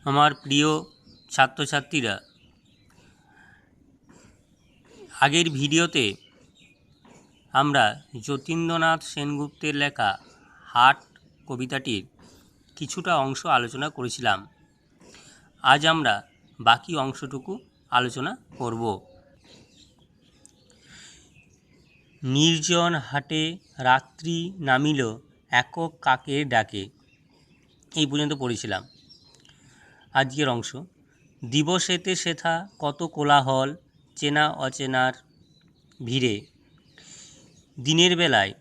আমার প্রিয় ছাত্রছাত্রীরা, আগের ভিডিওতে আমরা যতীন্দ্রনাথ সেনগুপ্তের লেখা হাট কবিতাটির কিছুটা অংশ আলোচনা করেছিলাম। আজ আমরা বাকি অংশটুকু আলোচনা করব। নির্জন হাটে রাত্রি নামিল একক কাকের ডাকে, এই পর্যন্ত পড়েছিলাম। আজকের অংশ, দিবসেতে সেথা কত কোলাহল চেনা অচেনার ভিড়ে, দিনের বেলায়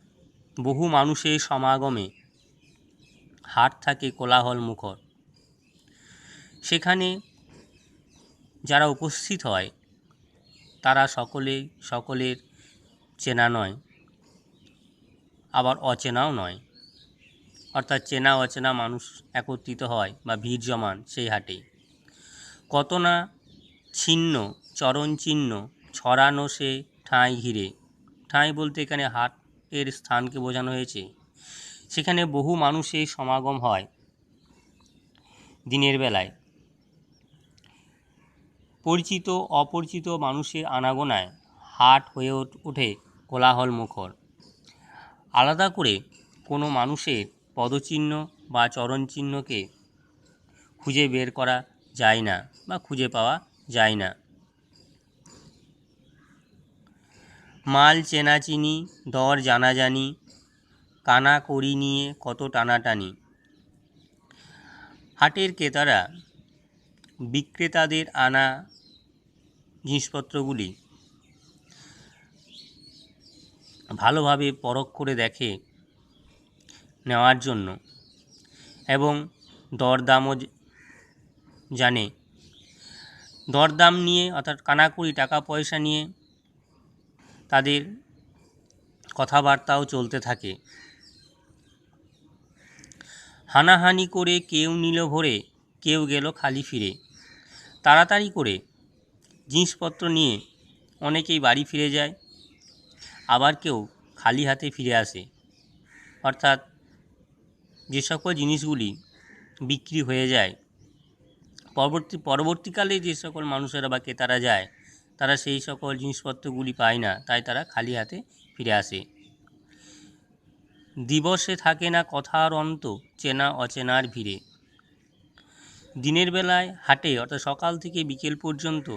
বহু মানুষের সমাগমে হাট থাকে কোলাহল মুখর। সেখানে যারা উপস্থিত হয় তারা সকলের চেনা নয়, আবার অচেনাও নয়, অর্থাৎ চেনা অচেনা মানুষ একত্রিত হয় বা ভিড় জমান সেই হাটে। কত না ছিন্ন চরণ চিহ্ন ছড়ানো সে ঠাঁই ঘিরে, ঠাঁই বলতে এখানে হাটের স্থানকে বোঝানো হয়েছে। সেখানে বহু মানুষের সমাগম হয় দিনের বেলায়। পরিচিত অপরিচিত মানুষের আনাগোনায় হাট হয়ে ওঠে কোলাহল মুখর। আলাদা করে কোনো মানুষের পদচিহ্ন বা চরণচিহ্নকে খুঁজে বের করা যায় না বা খুঁজে পাওয়া যায় না। মাল চেনাচিনি দর জানাজানি কানা করি নিয়ে কত টানাটানি। হাটের ক্রেতারা বিক্রেতাদের আনা জিনিসপত্রগুলি ভালোভাবে পরখ করে দেখে নেওয়ার জন্য এবং দরদামও জানে। দরদাম নিয়ে অর্থাৎ কানাকড়ি টাকা পয়সা নিয়ে তাদের কথাবার্তাও চলতে থাকে। হানাহানি করে কেউ নিল ভরে, কেউ গেল খালি ফিরে। তাড়াতাড়ি করে জিনিসপত্র নিয়ে অনেকেই বাড়ি ফিরে যায়, আবার কেউ খালি হাতে ফিরে আসে। অর্থাৎ যে সকল জিনিসগুলি বিক্রি হয়ে যায়, পরবর্তীকালে যে সকল মানুষেরা বা ক্রেতারা যায় তারা সেই সকল জিনিসপত্রগুলি পায় না, তাই তারা খালি হাতে ফিরে আসে। দিবসে থাকে না কথার অন্ত চেনা অচেনার ভিড়ে। দিনের বেলায় হাটে অর্থাৎ সকাল থেকে বিকেল পর্যন্ত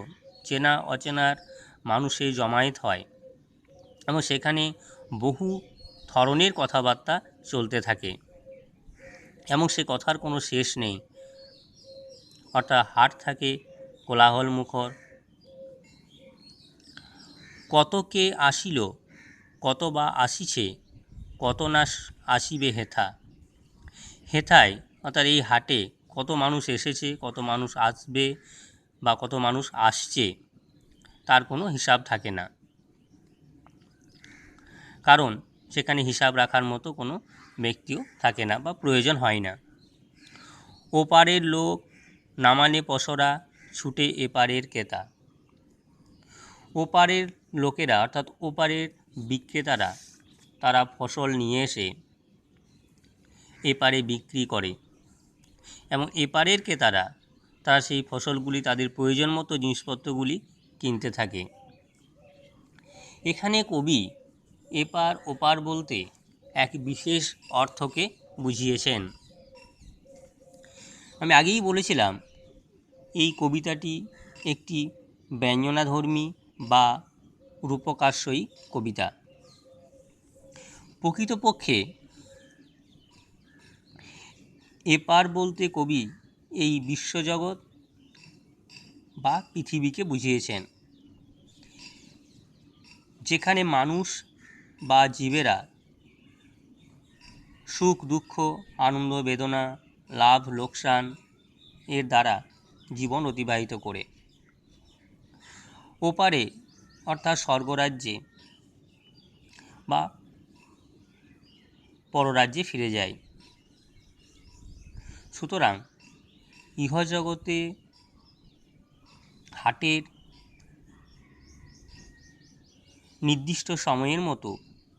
চেনা অচেনার মানুষের জমায়েত হয় এবং সেখানে বহু ধরনের কথাবার্তা চলতে থাকে এবং সে কথার কোনো শেষ নেই। অর্থাৎ হাট থাকে কোলাহল মুখর। কত কে আসিল কত বা আসিছে কত না আসিবে হেথা। হেথায় অর্থাৎ এই হাটে কত মানুষ এসেছে, কত মানুষ আসবে বা কত মানুষ আসছে তার কোনো হিসাব থাকে না, কারণ সেখানে হিসাব রাখার মতো কোনো ব্যক্তিও থাকে না বা প্রয়োজন হয় না। ওপারের লোক নামালে পসরা ছুটে এপারের ক্রেতা। ওপারের লোকেরা অর্থাৎ ওপারের বিক্রেতারা তারা ফসল নিয়ে এসে এপারে বিক্রি করে এবং এপারের ক্রেতারা তারা সেই ফসলগুলি তাদের প্রয়োজন মতো জিনিসপত্রগুলি কিনতে থাকে। এখানে কবি এপার ওপার বলতে এক বিশেষ অর্থকে বুঝিয়েছেন। আমি আগেই বলেছিলাম এই কবিতাটি একটি ব্যঞ্জনাধর্মী বা রূপকাশ্রয়ী কবিতা। প্রকৃতপক্ষে এপার বলতে কবি এই বিশ্বজগৎ বা পৃথিবীকে বুঝিয়েছেন, যেখানে মানুষ বা জীবেরা সুখ দুঃখ আনন্দ বেদনা লাভ লোকসান এর দ্বারা জীবন অতিবাহিত করে ওপারে অর্থাৎ স্বর্গরাজ্যে বা পররাজ্যে ফিরে যায়। সুতরাং ইহজগতে হাটের নির্দিষ্ট সময়ের মতো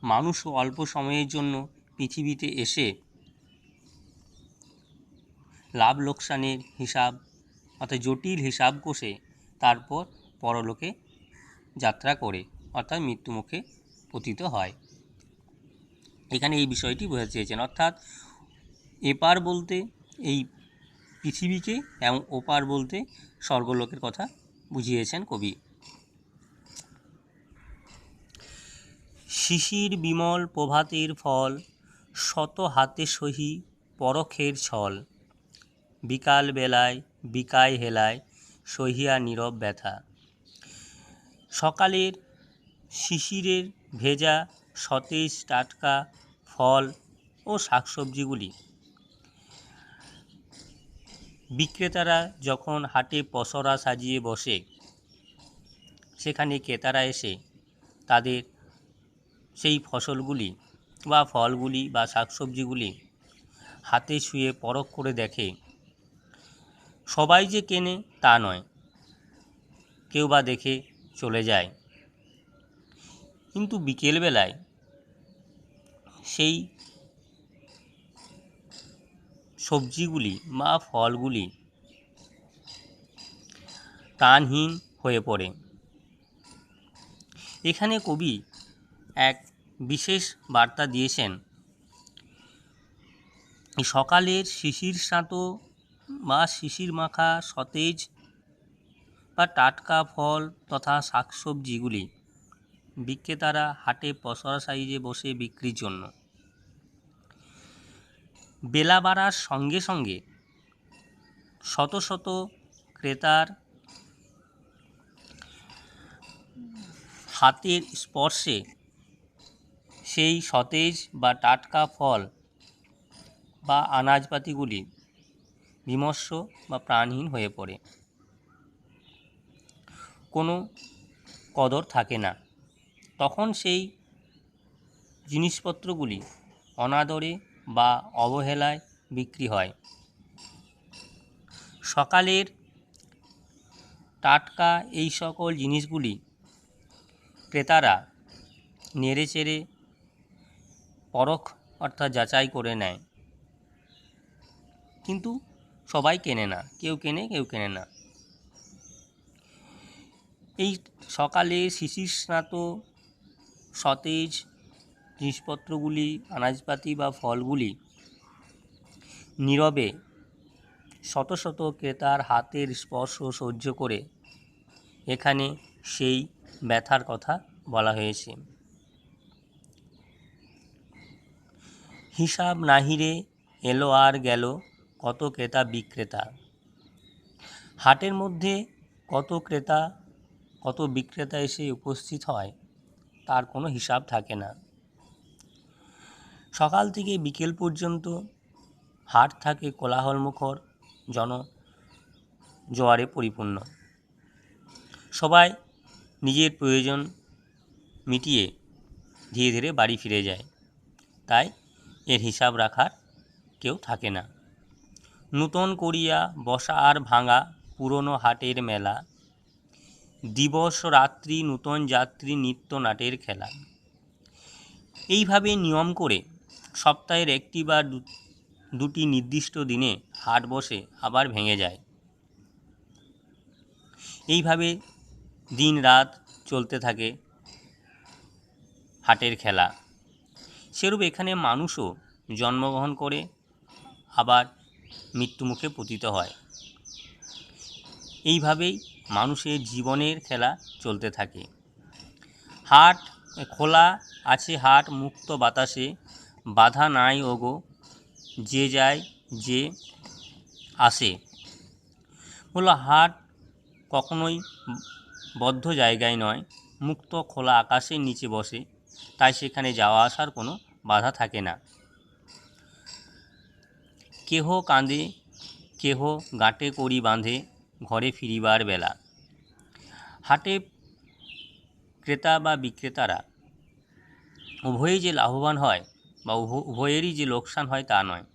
মানুষও অল্প সময়ের জন্য পৃথিবীতে এসে লাভ লোকসানের হিসাব অর্থাৎ জটিল হিসাব কষে তারপর পরলোকে যাত্রা করে, অর্থাৎ মৃত্যুমুখে পতিত হয়। এখানে এই বিষয়টি বোঝাতে চেয়েছেন, অর্থাৎ এপার বলতে এই পৃথিবীকে এবং ওপার বলতে স্বর্গলোকের কথা বুঝিয়েছেন কবি। শিশির বিমল প্রভাতের ফল, শত হাতে সহি পরখের ছল, বিকাল বেলায় বিকায় হেলায় সহিয়া নীরব ব্যথা। সকালের শিশিরের ভেজা সতেজ টাটকা ফল ও শাকসবজিগুলি বিক্রেতারা যখন হাটে পসরা সাজিয়ে বসে, সেখানে ক্রেতারা এসে তাদের সেই ফসলগুলি বা ফলগুলি বা শাকসবজিগুলি হাতে ছুঁয়ে পরখ করে দেখে। সবাই যে কেনে তা নয়, কেউ বা দেখে চলে যায়, কিন্তু বিকেলবেলায় সেই সবজিগুলি বা ফলগুলি প্রাণহীন হয়ে পড়ে। এখানে কবি এক বিশেষ বার্তা দিয়েছেন। সকালের শিশির স্নাত বা শিশির মাখা সতেজ বা টাটকা ফল তথা শাকসবজিগুলি বিক্রেতারা হাটে পসরা সাইজে বসে বিক্রির জন্য। বেলা বাড়ার সঙ্গে সঙ্গে শত শত ক্রেতার হাতের স্পর্শে সেই সতেজ বা টাটকা ফল বা আনাজপাতিগুলি বিমর্ষ বা প্রাণহীন হয়ে পড়ে, কোনো কদর থাকে না। তখন সেই জিনিসপত্রগুলি অনাদরে বা অবহেলায় বিক্রি হয়। সকালের টাটকা এই সকল জিনিসগুলি ক্রেতারা নেড়েচেড়ে পরখ অর্থাৎ যাচাই করে নেয়, কিন্তু সবাই কেনে না, কেউ কেনে কেউ কেনে না। এই সকালে শিশির স্নাত সতেজ জিনিসপত্রগুলি, আনাজপাতি বা ফলগুলি নীরবে শত শত ক্রেতার হাতের স্পর্শ সহ্য করে, এখানে সেই ব্যথার কথা বলা হয়েছে। হিসাব নাহিরে এলো আর গেল কত ক্রেতা বিক্রেতা। হাটের মধ্যে কত ক্রেতা কত বিক্রেতা এসে উপস্থিত হয় তার কোনো হিসাব থাকে না। সকাল থেকে বিকেল পর্যন্ত হাট থাকে কোলাহলমুখর জনজোয়ারে পরিপূর্ণ। সবাই নিজের প্রয়োজন মিটিয়ে ধীরে ধীরে বাড়ি ফিরে যায়, তাই এর হিসাব রাখার কেউ থাকে না। নূতন করিয়া বসা আর ভাঙা পুরনো হাটের মেলা, দিবস রাত্রি নূতন যাত্রী নিত্য নাটের খেলা। এইভাবে নিয়ম করে সপ্তাহের একটি বা দুটি নির্দিষ্ট দিনে হাট বসে, আবার ভেঙে যায়। এইভাবে দিন রাত চলতে থাকে হাটের খেলা। সেরূপ এখানে মানুষও জন্মগ্রহণ করে আবার মৃত্যুমুখে পতিত হয়। এইভাবেই মানুষের জীবনের খেলা চলতে থাকে। হাট খোলা আছে, হাট মুক্ত বাতাসে, বাধা নাই ওগো যে যায় যে আসে। হলো হাট কখনোই বদ্ধ জায়গায় নয়, মুক্ত খোলা আকাশের নিচে বসে, তাই সেখানে যাওয়া আসার কোনো বাধা থাকে না। কেহ কাঁদে কেহ গাঁটে কড়ি বাঁধে ঘরে ফিরিবার বেলা। হাটে ক্রেতা বা বিক্রেতারা উভয়েই যে লাভবান হয় বা উভয়েরই যে লোকসান হয় তা নয়।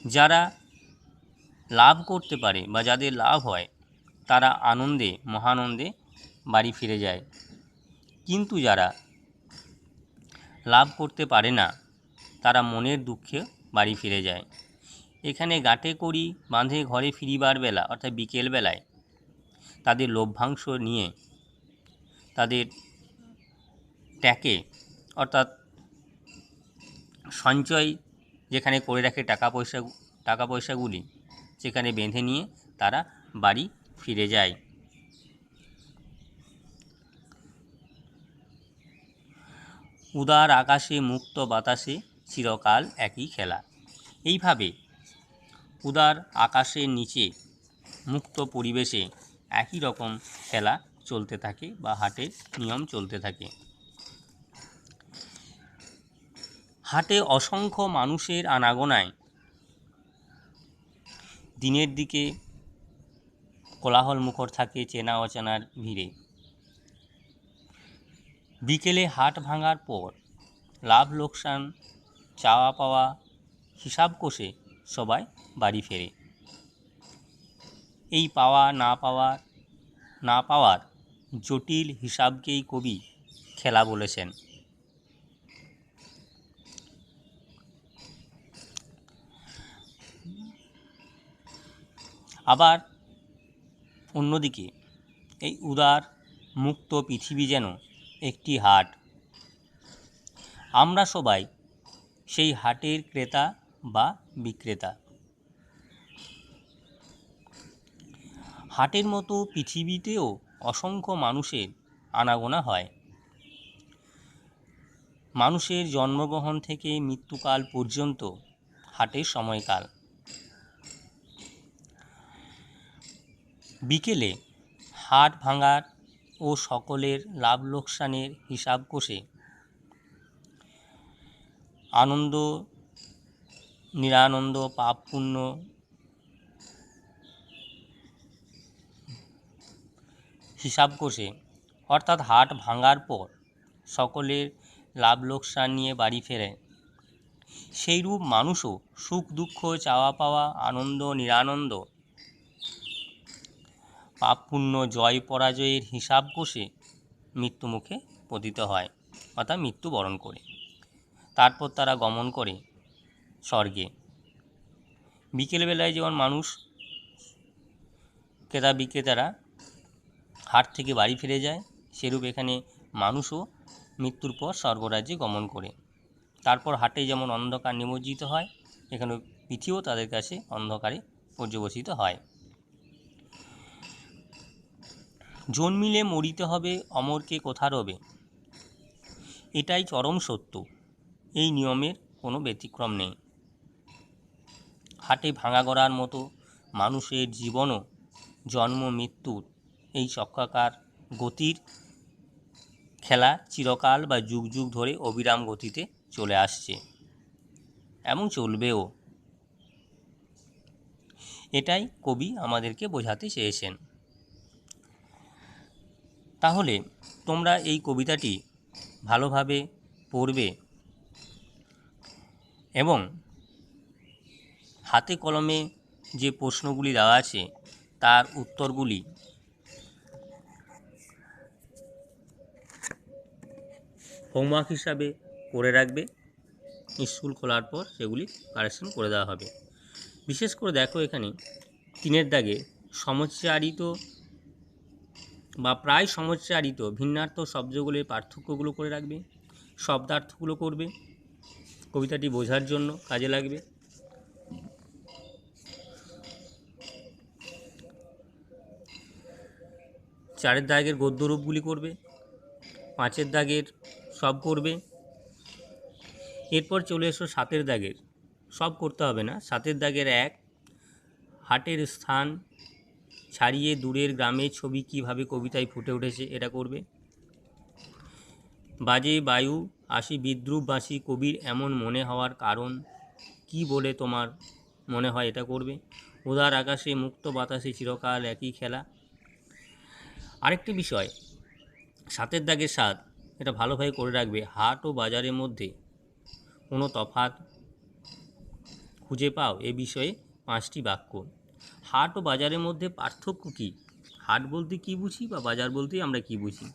যারা লাভ করতে পারে বা যাদের লাভ হয় তারা আনন্দে মহানন্দে বাড়ি ফিরে যায়, কিন্তু যারা লাভ করতে পারে না তারা মনের দুঃখে বাড়ি ফিরে যায়। এখানে গাঁটে কড়ি বাঁধে ঘরে ফিরিবার বেলা অর্থাৎ বিকেলবেলায় তাদের লভ্যাংশ নিয়ে তাদের ট্যাকে অর্থাৎ সঞ্চয় যেখানে করে রাখে টাকা পয়সাগুলি সেখানে বেঁধে নিয়ে তারা বাড়ি ফিরে যায়। উদার আকাশে মুক্ত বাতাসে চিরকাল একই খেলা। এইভাবে উদার আকাশের নিচে মুক্ত পরিবেশে একই রকম খেলা চলতে থাকে বা হাটের নিয়ম চলতে থাকে। হাটে অসংখ্য মানুষের আনাগোনায় দিনের দিকে কোলাহল মুখর থাকে চেনা অচেনার ভিড়ে। বিকেলে হাট ভাঙার পর লাভ লোকসান চাওয়া পাওয়া হিসাব কষে সবাই বাড়ি ফেরে। এই পাওয়া না পাওয়ার জটিল হিসাবকেই কবি খেলা বলেছেন। আবার অন্যদিকে এই উদার মুক্ত পৃথিবী যেন একটি হাট। আমরা সবাই সেই হাটের ক্রেতা বা বিক্রেতা। হাটের মতো পৃথিবীতেও অসংখ্য মানুষের আনাগোনা হয়। মানুষের জন্মগ্রহণ থেকে মৃত্যুকাল পর্যন্ত হাটের সময়কাল। বিকেলে হাট ভাঙার ও সকলের লাভ লোকসানের হিসাব কষে আনন্দ নিরানন্দ পাপ পুণ্য হিসাব কষে অর্থাৎ হাট ভাঙার পর সকলের লাভ লোকসান নিয়ে বাড়ি ফেরে। সেইরূপ মানুষও সুখ দুঃখ চাওয়া পাওয়া আনন্দ নিরানন্দ পাপ পুণ্য জয় পরাজয়ের হিসাব কষে মৃত্যুমুখে পতিত হয় অর্থাৎ মৃত্যুবরণ করে। তারপর তারা গমন করে স্বর্গে। বিকেলবেলায় যেমন মানুষ ক্রেতা বিক্রেতারা হাট থেকে বাড়ি ফিরে যায়, সেরূপ এখানে মানুষও মৃত্যুর পর স্বর্গরাজ্যে গমন করে। তারপর হাটে যেমন অন্ধকার নিমজ্জিত হয়, এখানে পৃথিবীও তাদের কাছে অন্ধকারে পর্যবসিত হয়। জন্মিলে মরিতে হবে অমরকে কোথা রবে, এটাই চরম সত্য। এই নিয়মের কোনো ব্যতিক্রম নেই। হাটে ভাঙা গড়ার মতো মানুষের জীবনও জন্ম মৃত্যুর এই চক্রাকার গতির খেলা চিরকাল বা যুগ যুগ ধরে অবিরাম গতিতে চলে আসছে এবং চলবেও। এটাই কবি আমাদেরকে বোঝাতে চেয়েছেন। তাহলে তোমরা এই কবিতাটি ভালোভাবে পড়বে এবং হাতে কলমে যে প্রশ্নগুলি দেওয়া আছে তার উত্তরগুলি হোমওয়ার্ক হিসাবে করে রাখবে। স্কুল খোলার পর সেগুলি কারেকশন করে দেওয়া হবে। বিশেষ করে দেখো এখানে 3 দাগে সমচ্চারিত বা প্রায় সমচ্চারিত ভিন্নার্থ শব্দগুলির পার্থক্যগুলো করে রাখবে, শব্দার্থগুলো করবে, কবিতাটি বোঝার জন্য কাজে লাগবে। 4 দাগের গদ্যরূপগুলি করবে, 5 দাগের সব করবে। এরপর চলে এসো 7 দাগের, সব করতে হবে না। 7 দাগের 1 হাটের স্থান ছাড়িয়ে দূরের গ্রামের ছবি কিভাবে কবিতায় ফুটে উঠেছে এটা করবে। বাজে বায়ু আসি বিদ্রুপ বাঁশি কবির এমন মনে হওয়ার কারণ কি বলে তোমার মনে হয় এটা করবে। উদার আকাশে মুক্ত বাতাসে চিরকাল একই খেলা। আরেকটি বিষয় 7 দাগের 7, এটা ভালোভাবে করে রাখবে। হাট ও বাজারের মধ্যে কোনো তফাৎ খুঁজে পাও এ বিষয়ে 5টি বাক্য। হাট ও বাজারের মধ্যে পার্থক্য কী, হাট বলতে কী বুঝি বা বাজার বলতে আমরা কী বুঝি,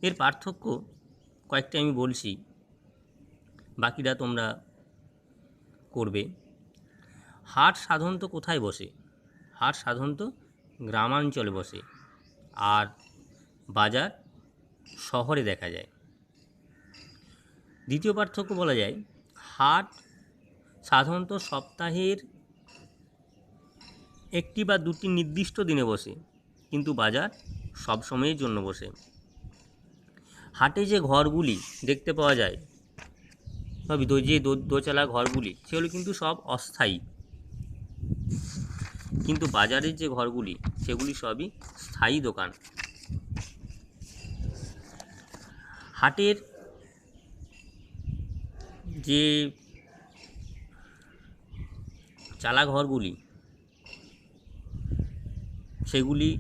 এর পার্থক্য কয়েকটি আমি বলছি, বাকিটা তোমরা করবে। হাট সাধারণত কোথায় বসে? হাট সাধারণত গ্রামাঞ্চলে বসে, আর বাজার শহরে দেখা যায়। দ্বিতীয় পার্থক্য বলা যায়, হাট সাধারণত সপ্তাহের একটি বা দুটি নির্দিষ্ট দিনে বসে, কিন্তু বাজার সব সময়ের জন্য বসে। হাটে যে ঘরগুলি দেখতে পাওয়া যায় বা যে দোচালা ঘরগুলি, সেগুলো কিন্তু সব অস্থায়ী, কিন্তু বাজারের যে ঘরগুলি সেগুলি সবই স্থায়ী দোকান। হাটের যে চালা ঘরগুলি সেগুলি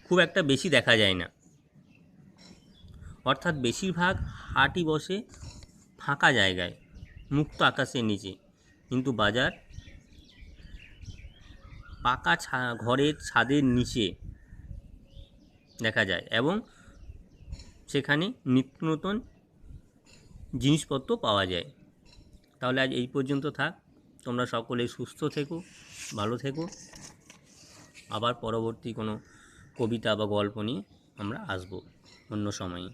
খুব একটা বেশি দেখা যায় না, অর্থাৎ বেশিরভাগ হাটই বসে ফাঁকা জায়গায়, মুক্ত আকাশের নিচে, কিন্তু বাজার পাকা ঘরের ছাদের নিচে দেখা যায়, এবং সেখানে নিত্য নতুন জিনিসপত্র পাওয়া যায়। তাহলে আজ এই পর্যন্ত থাক। তোমরা সকলে সুস্থ থেকো, ভালো থেকো। আবার পরবর্তী কোনো কবিতা বা গল্প নিয়ে আমরা আসবো অন্য সময়ে।